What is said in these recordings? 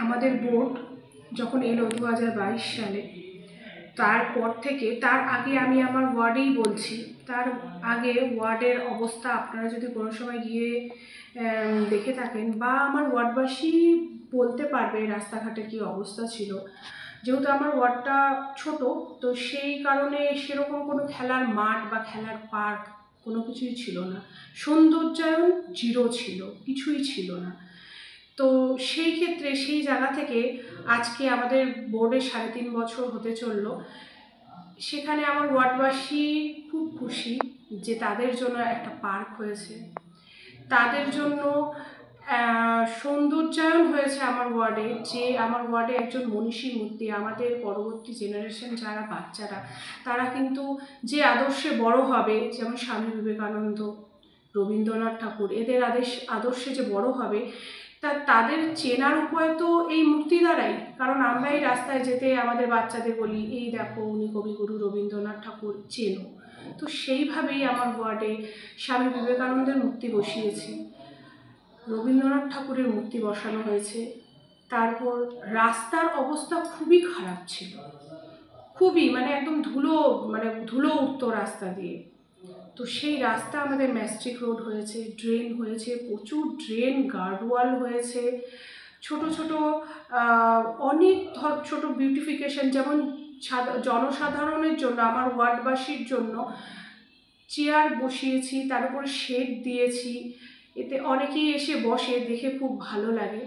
আমাদের বোর্ড যখন এলো 2022 সালে, তারপর থেকে তার আগে আমি আমার ওয়ার্ডেই বলছি, তার আগে ওয়ার্ডের অবস্থা আপনারা যদি কোনো সময় গিয়ে দেখে থাকেন বা আমার ওয়ার্ডবাসী বলতে পারবে রাস্তাঘাটের কী অবস্থা ছিল। যেহেতু আমার ওয়ার্ডটা ছোট, তো সেই কারণে সেরকম কোনো খেলার মাঠ বা খেলার পার্ক কোনো কিছুই ছিল না, সৌন্দর্যায়ন জিরো ছিল, কিছুই ছিল না। তো সেই ক্ষেত্রে সেই জায়গা থেকে আজকে আমাদের বোর্ডে 3.5 বছর হতে চললো, সেখানে আমার ওয়ার্ডবাসী খুব খুশি যে তাদের জন্য একটা পার্ক হয়েছে, তাদের জন্য সৌন্দর্যায়ন হয়েছে আমার ওয়ার্ডে, যে আমার ওয়ার্ডে একজন মনীষী মূর্তি, আমাদের পরবর্তী জেনারেশন যারা বাচ্চারা তারা কিন্তু যে আদর্শে বড় হবে, যেমন স্বামী বিবেকানন্দ, রবীন্দ্রনাথ ঠাকুর, এদের আদর্শে যে বড় হবে, তাদের চেনার উপায় তো এই মূর্তি দ্বারাই। কারণ আমরা এই রাস্তায় যেতে আমাদের বাচ্চাদের বলি, এই দেখো উনি কবিগুরু রবীন্দ্রনাথ ঠাকুর, চেনো। তো সেইভাবেই আমার ওয়ার্ডে স্বামী বিবেকানন্দের মূর্তি বসিয়েছি, রবীন্দ্রনাথ ঠাকুরের মূর্তি বসানো হয়েছে। তারপর রাস্তার অবস্থা খুবই খারাপ ছিল, খুবই একদম ধুলো উঠতো রাস্তা দিয়ে। তো সেই রাস্তা আমাদের ম্যাস্ট্রিক রোড হয়েছে, ড্রেন হয়েছে, প্রচুর ড্রেন, গার্ডওয়াল হয়েছে, ছোট ছোট অনেক ছোট বিউটিফিকেশন, যেমন জনসাধারণের জন্য, আমার ওয়ার্ডবাসীর জন্য চেয়ার বসিয়েছি, তার উপর শেড দিয়েছি, এতে অনেকেই এসে বসে, দেখে খুব ভালো লাগে।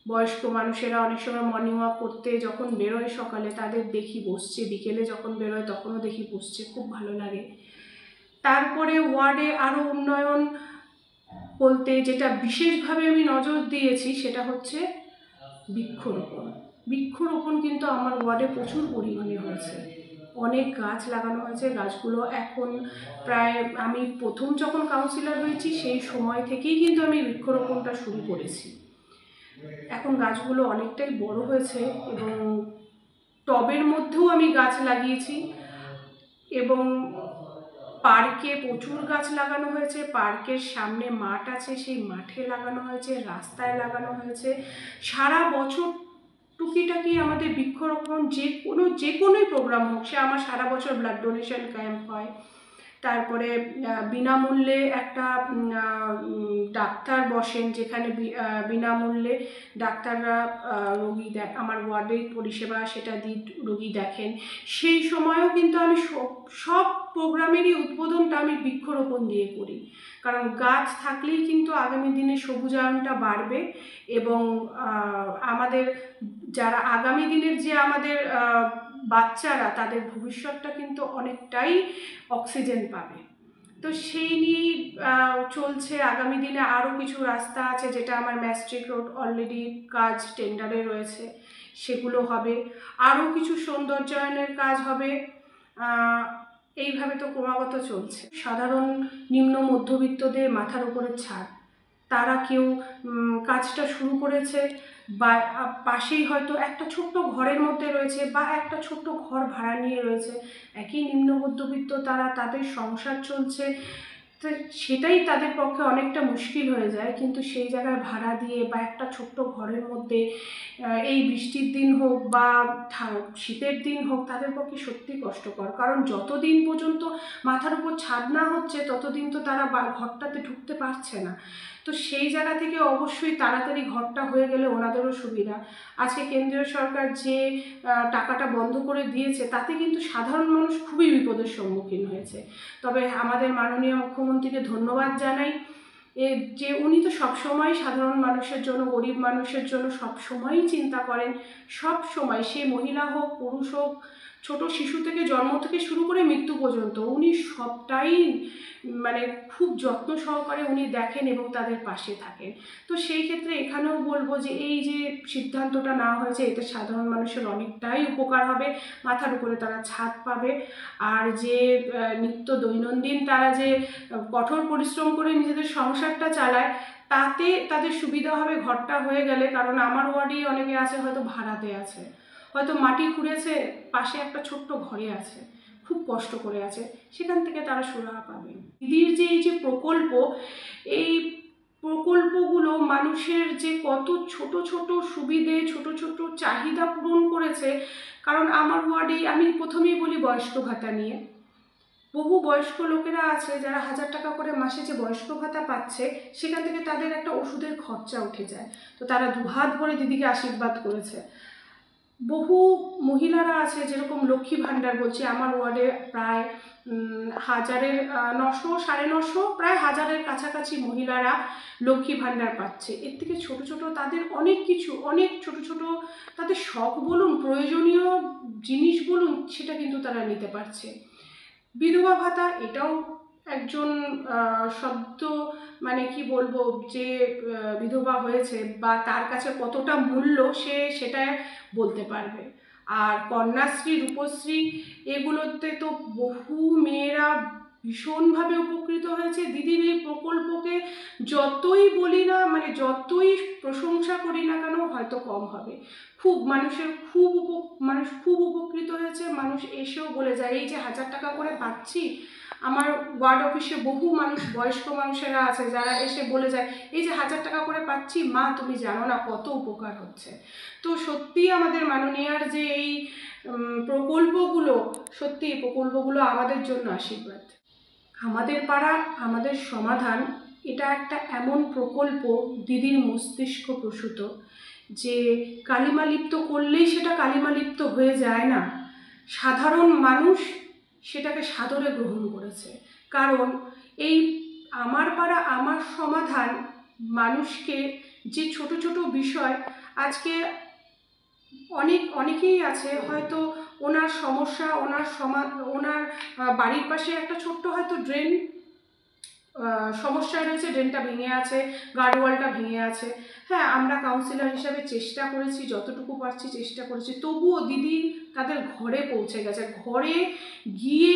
বয়স্ক মানুষেরা অনেক সময় মর্নিং ওয়াক করতে যখন বেরোয় সকালে, তাদের দেখি বসছে, বিকেলে যখন বেরোয় তখনও দেখি বসছে, খুব ভালো লাগে। তারপরে ওয়ার্ডে আরও উন্নয়ন বলতে যেটা বিশেষভাবে আমি নজর দিয়েছি সেটা হচ্ছে বৃক্ষরোপণ। বৃক্ষরোপণ কিন্তু আমার ওয়ার্ডে প্রচুর পরিমাণে হয়েছে, অনেক গাছ লাগানো হয়েছে। গাছগুলো এখন প্রায়, আমি প্রথম যখন কাউন্সিলর হয়েছি সেই সময় থেকেই কিন্তু আমি বৃক্ষরোপণটা শুরু করেছি। এখন গাছগুলো অনেকটাই বড় হয়েছে এবং টবের মধ্যেও আমি গাছ লাগিয়েছি, এবং পার্কে প্রচুর গাছ লাগানো হয়েছে। পার্কের সামনে মাঠ আছে, সেই মাঠে লাগানো হয়েছে, রাস্তায় লাগানো হয়েছে। সারা বছর টুকিটাকি আমাদের বৃক্ষরোপণ যে কোনোই প্রোগ্রাম হোক, সে আমার সারা বছর ব্লাড ডোনেশন ক্যাম্প হয়। তারপরে বিনামূল্যে একটা ডাক্তার বসেন, যেখানে বিনামূল্যে ডাক্তাররা রোগী আমার ওয়ার্ডের পরিষেবা সেটা দিয়ে রোগী দেখেন। সেই সময়ও কিন্তু আমি সব প্রোগ্রামেরই উদ্বোধনটা আমি বৃক্ষরোপণ দিয়ে করি, কারণ গাছ থাকলেই কিন্তু আগামী দিনে সবুজায়নটা বাড়বে এবং আমাদের যারা আগামী দিনের যে আমাদের বাচ্চারা, তাদের ভবিষ্যৎটা কিন্তু অনেকটাই অক্সিজেন পাবে। তো সেই নিয়েই চলছে। আগামী দিনে আরও কিছু রাস্তা আছে, যেটা আমার ম্যাস্ট্রিক রোড অলরেডি কাজ টেন্ডারে রয়েছে, সেগুলো হবে। আরও কিছু সৌন্দর্যায়নের কাজ হবে। এইভাবে তো ক্রমাগত চলছে। সাধারণ নিম্ন মধ্যবিত্তদের মাথার উপরে ছাদ, তারা কেউ কাজটা শুরু করেছে, বা পাশেই হয়তো একটা ছোট্ট ঘরের মধ্যে রয়েছে, বা একটা ছোট্ট ঘর ভাড়া নিয়ে রয়েছে, একই নিম্ন মধ্যবিত্ত, তাদের সংসার চলছে, তো সেটাই তাদের পক্ষে অনেকটা মুশকিল হয়ে যায়। কিন্তু সেই জায়গায় ভাড়া দিয়ে বা একটা ছোট্ট ঘরের মধ্যে, এই বৃষ্টির দিন হোক বা শীতের দিন হোক, তাদের পক্ষে সত্যি কষ্টকর। কারণ যতদিন পর্যন্ত মাথার উপর ছাদ না হচ্ছে, ততদিন তো তারা ঘরটাতে ঢুকতে পারছে না। তো সেই জায়গা থেকে অবশ্যই তাড়াতাড়ি ঘরটা হয়ে গেলে ওনাদেরও সুবিধা। আজকে কেন্দ্রীয় সরকার যে টাকাটা বন্ধ করে দিয়েছে, তাতে কিন্তু সাধারণ মানুষ খুবই বিপদের সম্মুখীন হয়েছে। তবে আমাদের মাননীয় মুখ্যমন্ত্রীকে ধন্যবাদ জানাই, যে উনি তো সবসময় সাধারণ মানুষের জন্য, গরিব মানুষের জন্য সবসময়ই চিন্তা করেন। সব সময়, সে মহিলা হোক, পুরুষ হোক, ছোট শিশু থেকে জন্ম থেকে শুরু করে মৃত্যু পর্যন্ত, উনি সবটাই খুব যত্ন সহকারে উনি দেখেন এবং তাদের পাশে থাকেন। তো সেই ক্ষেত্রে এখানেও বলবো যে এই যে সিদ্ধান্তটা নেওয়া হয়েছে, এতে সাধারণ মানুষের অনেকটাই উপকার হবে, মাথার উপরে তারা ছাদ পাবে। আর যে নিত্য দৈনন্দিন তারা যে কঠোর পরিশ্রম করে নিজেদের সংসারটা চালায়, তাতে তাদের সুবিধা হবে ঘরটা হয়ে গেলে। কারণ আমার ওয়ার্ডেই অনেকে আছে হয়তো ভাড়াতে আছে, হয়তো মাটি খুঁড়েছে, পাশে একটা ছোট্ট ঘরে আছে, খুব কষ্ট করে আছে, সেখান থেকে তারা সুরাহা পাবে। দিদির যে এই যে প্রকল্প, এই প্রকল্পগুলো মানুষের যে কত ছোট ছোট সুবিধে, ছোট ছোট চাহিদা পূরণ করেছে। কারণ আমার ওয়ার্ডে, আমি প্রথমেই বলি বয়স্ক ভাতা নিয়ে, বহু বয়স্ক লোকেরা আছে যারা 1000 টাকা করে মাসে যে বয়স্ক ভাতা পাচ্ছে, সেখান থেকে তাদের একটা ওষুধের খরচা উঠে যায়। তো তারা দুহাত ভরে দিদিকে আশীর্বাদ করেছে। বহু মহিলারা আছে, যেরকম লক্ষ্মী ভাণ্ডার বলছি, আমার ওয়ার্ডে প্রায় 900, 950, প্রায় 1000-এর কাছাকাছি মহিলারা লক্ষ্মী ভাণ্ডার পাচ্ছে। এর থেকে ছোট ছোট তাদের অনেক কিছু, অনেক ছোট ছোট তাদের শখ বলুন, প্রয়োজনীয় জিনিস বলুন, সেটা কিন্তু তারা নিতে পারছে। বিধবা ভাতা, এটাও একজন শব্দ, মানে কি বলবো, যে বিধবা হয়েছে বা তার কাছে কতটা মূল্য সে সেটা বলতে পারবে। আর কন্যাশ্রী, রূপশ্রী, এগুলোতে তো বহু মেয়েরা ভীষণভাবে উপকৃত হয়েছে। দিদির এই প্রকল্পকে যতই বলি না, মানে যতই প্রশংসা করি না কেন, হয়তো কম হবে। খুব মানুষ খুব উপকৃত হয়েছে। মানুষ এসেও বলে যায়, এই যে 1000 টাকা করে পাচ্ছি। আমার ওয়ার্ড অফিসে বহু মানুষ, বয়স্ক মানুষেরা আছে যারা এসে বলে যায়, এই যে 1000 টাকা করে পাচ্ছি মা, তুমি জানো না কত উপকার হচ্ছে। তো সত্যি আমাদের মাননীয়ার যে এই প্রকল্পগুলো, সত্যি এই প্রকল্পগুলো আমাদের জন্য আশীর্বাদ। আমাদের পাড়া আমাদের সমাধান, এটা একটা এমন প্রকল্প দিদির মস্তিষ্ক প্রসূত, যে কালিমালিপ্ত করলেই সেটা কালিমালিপ্ত হয়ে যায় না। সাধারণ মানুষ সেটাকে সাদরে গ্রহণ করেছে। কারণ এই আমার পাড়া আমার সমাধান মানুষকে যে ছোট ছোট বিষয়, আজকে অনেকেই আছে হয়তো ওনার সমস্যা, ওনার বাড়ির পাশে একটা ছোট্ট হয়তো ড্রেন সমস্যা রয়েছে, ড্রেনটা ভেঙে আছে, গার্ডওয়ালটা ভেঙে আছে। হ্যাঁ, আমরা কাউন্সিলর হিসাবে চেষ্টা করেছি, যতটুকু পারছি চেষ্টা করেছি, তবুও দিদি তাদের ঘরে পৌঁছে গেছে। ঘরে গিয়ে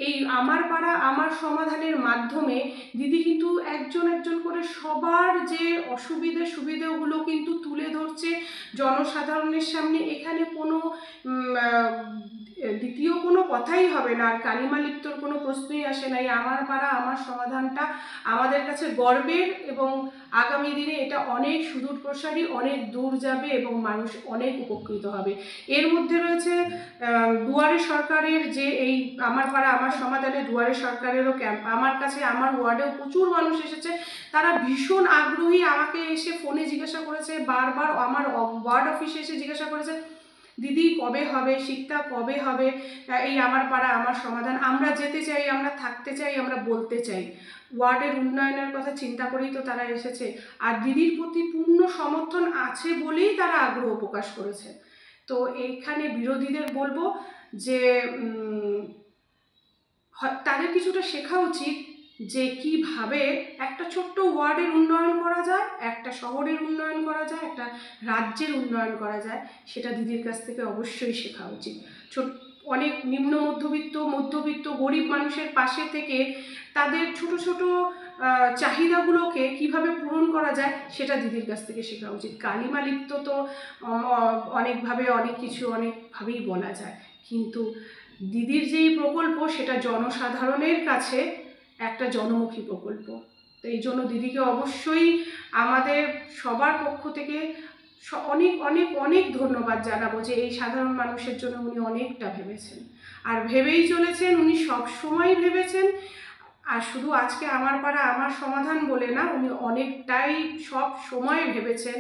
এই আমার পাড়া আমার সমাধানের মাধ্যমে দিদি কিন্তু একজন একজন করে সবার যে সুবিধেগুলো কিন্তু তুলে ধরছে জনসাধারণের সামনে। এখানে কোনো দ্বিতীয় কোনো কথাই হবে না, আর কালিমালিপ্তর কোনো প্রশ্নই আসে না। এই আমার পাড়া আমার সমাধানটা আমাদের কাছে গর্বের, এবং আগামী দিনে এটা অনেক সুদূর প্রসারী, অনেক দূর যাবে এবং মানুষ অনেক উপকৃত হবে। এর মধ্যে রয়েছে দুয়ারে সরকারের যে এই আমার পাড়া আমার সমাধানে দুয়ারে সরকারেরও ক্যাম্প। আমার কাছে, আমার ওয়ার্ডেও প্রচুর মানুষ এসেছে, তারা ভীষণ আগ্রহী। আমাকে এসে ফোনে জিজ্ঞাসা করেছে, বারবার আমার ওয়ার্ড অফিসে এসে জিজ্ঞাসা করেছে, দিদি কবে হবে, শিক্ষা কবে হবে, এই আমার পাড়া আমার সমাধান। আমরা যেতে চাই, আমরা থাকতে চাই, আমরা বলতে চাই। ওয়ার্ডের উন্নয়নের কথা চিন্তা করেই তো তারা এসেছে, আর দিদির প্রতি পূর্ণ সমর্থন আছে বলেই তারা আগ্রহ প্রকাশ করেছে। তো এইখানে বিরোধীদের বলবো যে তাদের কিছুটা শেখা উচিত যে কিভাবে একটা ছোট্ট ওয়ার্ডের উন্নয়ন করা যায়, একটা শহরের উন্নয়ন করা যায়, একটা রাজ্যের উন্নয়ন করা যায়। সেটা দিদির কাছ থেকে অবশ্যই শেখা উচিত। অনেক নিম্ন মধ্যবিত্ত গরিব মানুষের পাশে থেকে তাদের ছোট ছোট চাহিদাগুলোকে কিভাবে পূরণ করা যায়, সেটা দিদির কাছ থেকে শেখা উচিত। কালিমালিপ্ত তো অনেকভাবেই বলা যায়, কিন্তু দিদির যেই প্রকল্প সেটা জনসাধারণের কাছে একটা জনমুখী প্রকল্প। তো এই জন্য দিদিকে অবশ্যই আমাদের সবার পক্ষ থেকে অনেক অনেক অনেক ধন্যবাদ জানাবো, যে এই সাধারণ মানুষের জন্য উনি অনেকটা ভেবেছেন, আর ভেবেই চলেছেন। উনি সব সময় ভেবেছেন, আর শুধু আজকে আমার পাড়া আমার সমাধান বলে না, উনি অনেকটাই সব সময় ভেবেছেন,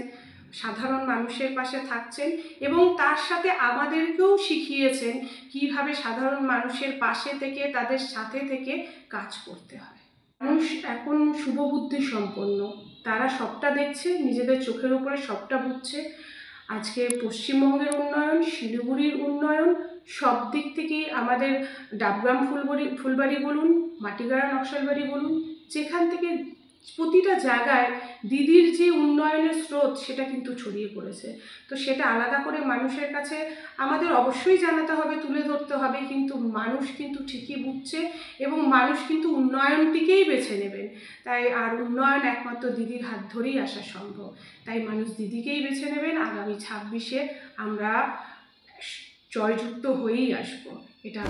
সাধারণ মানুষের পাশে থাকছেন, এবং তার সাথে আমাদেরকেও শিখিয়েছেন কিভাবে সাধারণ মানুষের পাশে থেকে তাদের সাথে থেকে কাজ করতে হয়। মানুষ এখন শুভবুদ্ধি সম্পন্ন, তারা সবটা দেখছে, নিজেদের চোখের উপরে সবটা বুঝছে। আজকে পশ্চিমবঙ্গের উন্নয়ন, শিলিগুড়ির উন্নয়ন, সব দিক থেকেই আমাদের ডাবগ্রাম ফুলবাড়ি বলুন, মাটিগাড়া নকশালবাড়ি বলুন, যেখান থেকে প্রতিটা জায়গায় দিদির যে উন্নয়নের স্রোত সেটা কিন্তু ছড়িয়ে পড়েছে। তো সেটা আলাদা করে মানুষের কাছে আমাদের অবশ্যই জানাতে হবে, তুলে ধরতে হবে, কিন্তু মানুষ কিন্তু ঠিকই বুঝছে, এবং মানুষ কিন্তু উন্নয়নটিকেই বেছে নেবেন। তাই আর উন্নয়ন একমাত্র দিদির হাত ধরেই আসা সম্ভব। তাই মানুষ দিদিকেই বেছে নেবেন। আগামী 26-এ আমরা জয়যুক্ত হয়েই আসবো, এটা